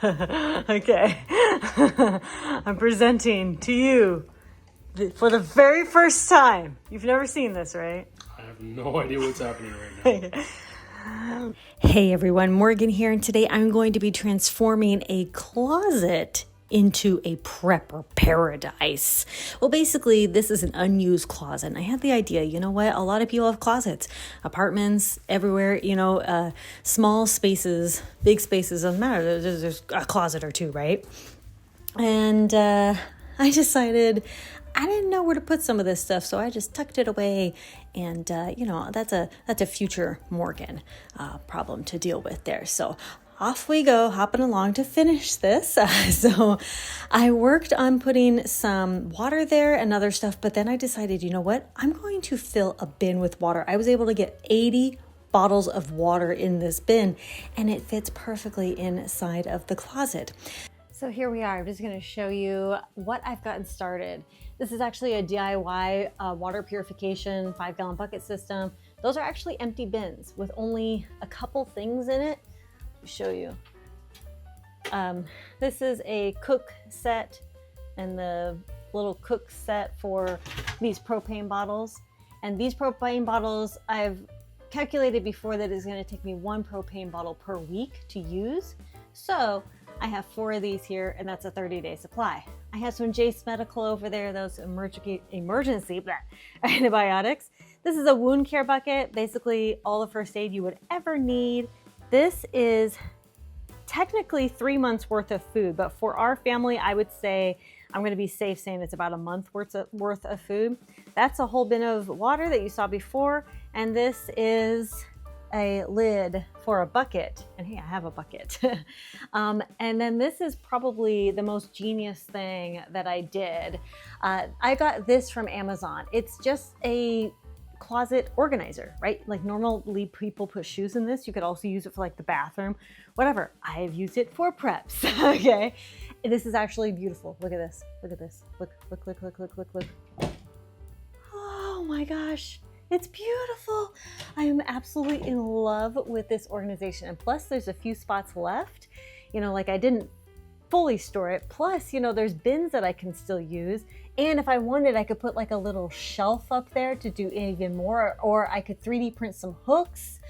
Okay. I'm presenting to you for the very first time. You've never seen this, right? I have no idea what's happening right now. Hey everyone, Morgan here, and today I'm going to be transforming a closet into a prepper paradise. Well, basically, this is an unused closet, and I had the idea, you know what? A lot of people have closets, apartments, everywhere, small spaces, big spaces, doesn't matter. There's a closet or two, right? And I decided I didn't know where to put some of this stuff, so I just tucked it away. And that's a future Morgan problem to deal with there. So off we go, hopping along to finish this. So I worked on putting some water there and other stuff, but then I decided, you know what? I'm going to fill a bin with water. I was able to get 80 bottles of water in this bin, and it fits perfectly inside of the closet. So here we are. I'm just going to show you what I've gotten started. This is actually a DIY water purification 5-gallon bucket system. Those are actually empty bins with only a couple things in it. Let me show you. This is a cook set and the little cook set for these propane bottles. And these propane bottles, I've calculated before that it's going to take me 1 propane bottle per week to use. So I have 4 of these here, and that's a 30-day supply. I have some Jace Medical over there, those emergency antibiotics. This is a wound care bucket, basically all the first aid you would ever need. This is technically 3 months worth of food, but for our family, I would say, I'm going to be safe saying it's about a month worth of food. That's a whole bin of water that you saw before, and this is a lid for a bucket. And hey, I have a bucket. And then this is probably the most genius thing that I did. I got this from Amazon. It's just a closet organizer, right? Like normally people put shoes in this. You could also use it for like the bathroom, whatever. I've used it for preps, okay? And this is actually beautiful. Look at this, look at this. Look. Oh my gosh. It's beautiful. I am absolutely in love with this organization. And plus there's a few spots left, like I didn't fully store it. Plus, there's bins that I can still use. And if I wanted, I could put like a little shelf up there to do even more, or I could 3D print some hooks.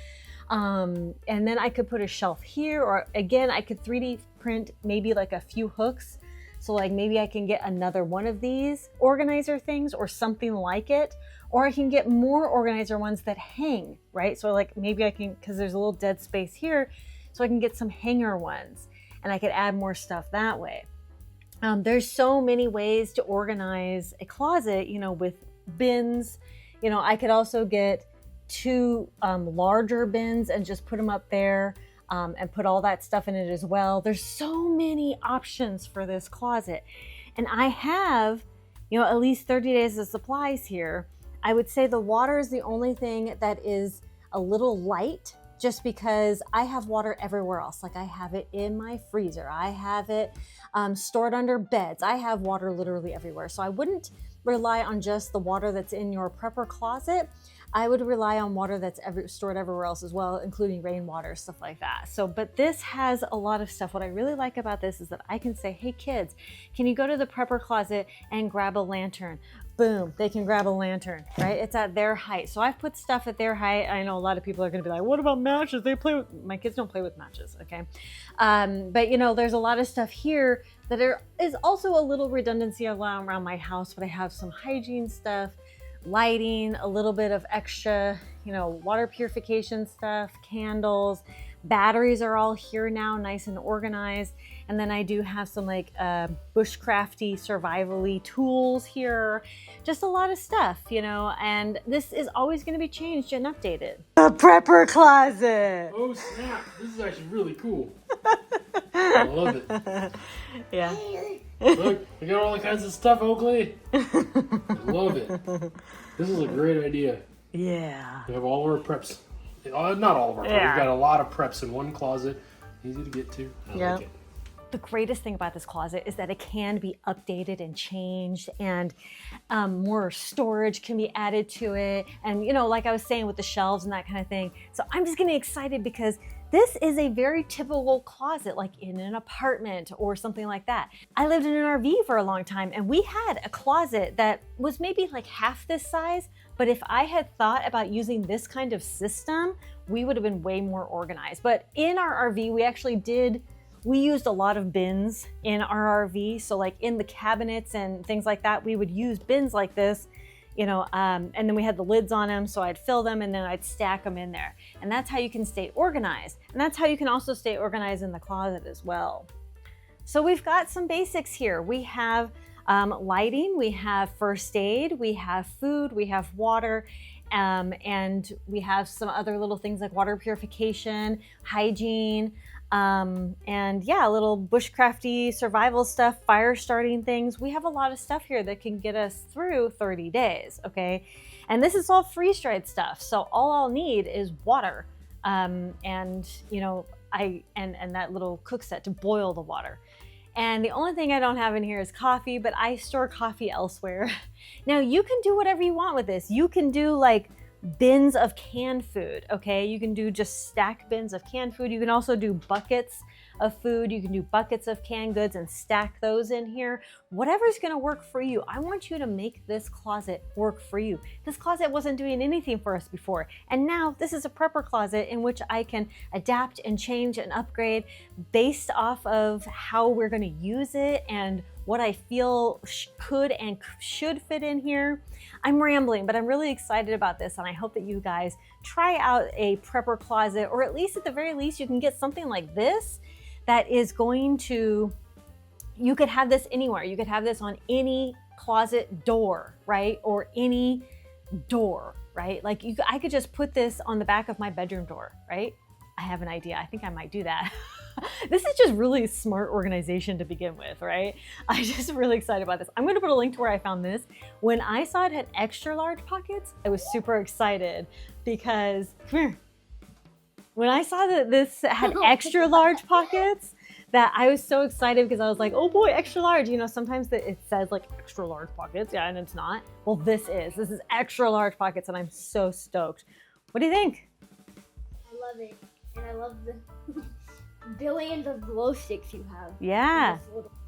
And then I could put a shelf here, or again, I could 3D print maybe like a few hooks. So like maybe I can get another one of these organizer things or something like it. Or I can get more organizer ones that hang, right? So like maybe I can, because there's a little dead space here, so I can get some hanger ones and I could add more stuff that way. There's so many ways to organize a closet, with bins. I could also get 2 larger bins and just put them up there and put all that stuff in it as well. There's so many options for this closet. And I have, at least 30 days of supplies here. I would say the water is the only thing that is a little light, just because I have water everywhere else. Like I have it in my freezer. I have it stored under beds. I have water literally everywhere. So I wouldn't rely on just the water that's in your prepper closet. I would rely on water that's stored everywhere else as well, including rainwater, stuff like that. So, but this has a lot of stuff. What I really like about this is that I can say, hey kids, can you go to the prepper closet and grab a lantern? Boom, they can grab a lantern, right? It's at their height. So I've put stuff at their height. I know a lot of people are gonna be like, what about matches? My kids don't play with matches, okay? But there's a lot of stuff here that is also a little redundancy around my house, but I have some hygiene stuff, lighting, a little bit of extra, water purification stuff, candles, batteries are all here now, nice and organized. And then I do have some like bushcrafty, survival-y tools here, just a lot of stuff, and this is always going to be changed and updated. The prepper closet. Oh snap, this is actually really cool. I love it. Yeah. Look, we got all kinds of stuff, Oakley. I love it. This is a great idea. Yeah. We have all of our preps. Not all of our preps. We've got a lot of preps in one closet. Easy to get to. I like it. The greatest thing about this closet is that it can be updated and changed, and more storage can be added to it. And like I was saying with the shelves and that kind of thing. So I'm just getting excited because This is a very typical closet, like in an apartment or something like that. I lived in an RV for a long time and we had a closet that was maybe like half this size, but if I had thought about using this kind of system, we would have been way more organized. But in our RV, we used a lot of bins in our RV. So like in the cabinets and things like that, we would use bins like this, and then we had the lids on them, so I'd fill them and then I'd stack them in there. And that's how you can stay organized. And that's how you can also stay organized in the closet as well. So we've got some basics here. We have lighting, we have first aid, we have food, we have water, and we have some other little things like water purification, hygiene, and yeah, little bushcrafty survival stuff, fire starting things. We have a lot of stuff here that can get us through 30 days, okay? And this is all freeze-dried stuff. So all I'll need is water, and that little cook set to boil the water. And the only thing I don't have in here is coffee, but I store coffee elsewhere. Now you can do whatever you want with this. You can do like bins of canned food, okay? You can do just stack bins of canned food. You can also do buckets of food. You can do buckets of canned goods and stack those in here. Whatever's gonna work for you. I want you to make this closet work for you. This closet wasn't doing anything for us before. And now this is a prepper closet in which I can adapt and change and upgrade based off of how we're gonna use it and what I feel could and should fit in here. I'm rambling, but I'm really excited about this, and I hope that you guys try out a prepper closet, or at least at the very least, you can get something like this that is going to, you could have this anywhere. You could have this on any closet door, right? Or any door, right? Like I could just put this on the back of my bedroom door, right? I have an idea. I think I might do that. This is just really smart organization to begin with, right? I'm just really excited about this. I'm going to put a link to where I found this. When I saw it had extra large pockets, I was super excited because, come here. When I saw that this had extra large pockets, that I was so excited because I was like, oh boy, extra large. Sometimes it says like extra large pockets, yeah, and it's not. Well, this is extra large pockets, and I'm so stoked. What do you think? I love it. And I love the billions of glow sticks you have. Yeah.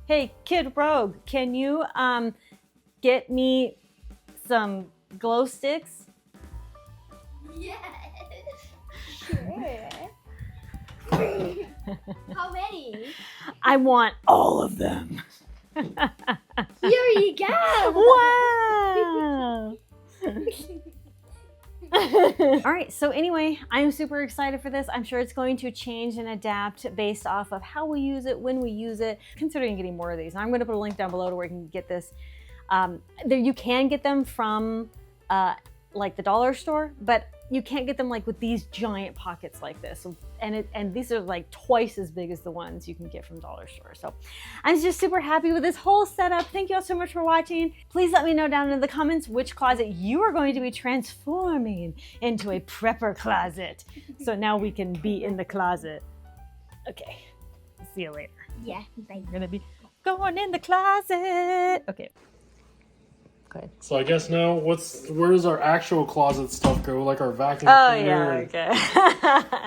Hey, Kid Rogue, can you get me some glow sticks? Yes. Sure. How many? I want all of them. Here you go. Wow. All right, so anyway, I'm super excited for this. I'm sure it's going to change and adapt based off of how we use it, when we use it, considering getting more of these. And I'm going to put a link down below to where you can get this. You can get them from like the dollar store, but you can't get them like with these giant pockets like this. And these are like twice as big as the ones you can get from dollar store. So I'm just super happy with this whole setup. Thank you all so much for watching. Please let me know down in the comments which closet you are going to be transforming into a prepper closet. So now we can be in the closet. Okay, see you later. Yeah, bye. We're gonna be going in the closet. Okay. So I guess now, where does our actual closet stuff go? Like our vacuum Oh cleaner? yeah, okay.